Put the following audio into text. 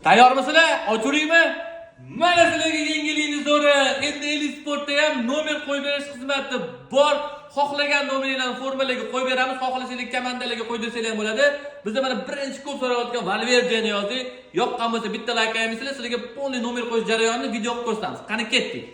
Tayyormisizlar? Ochuraymi? Mana sizlarga yengillikni zo'ri. Endi Elisportda ham nomer qo'yib berish xizmati bor. Xohlagan nomerlarni formalarga qo'yib beramiz, xohlasanglar komandalarga qo'ydirsanglar ham bo'ladi. Bizda mana birinchi ko'p so'rayotgan Valverdeni yozdik. Yoqqan bo'lsa bitta like qo'yamizlar, sizlarga polni nomer qo'yish jarayonini video qilib ko'rsatamiz. Qani ketdik.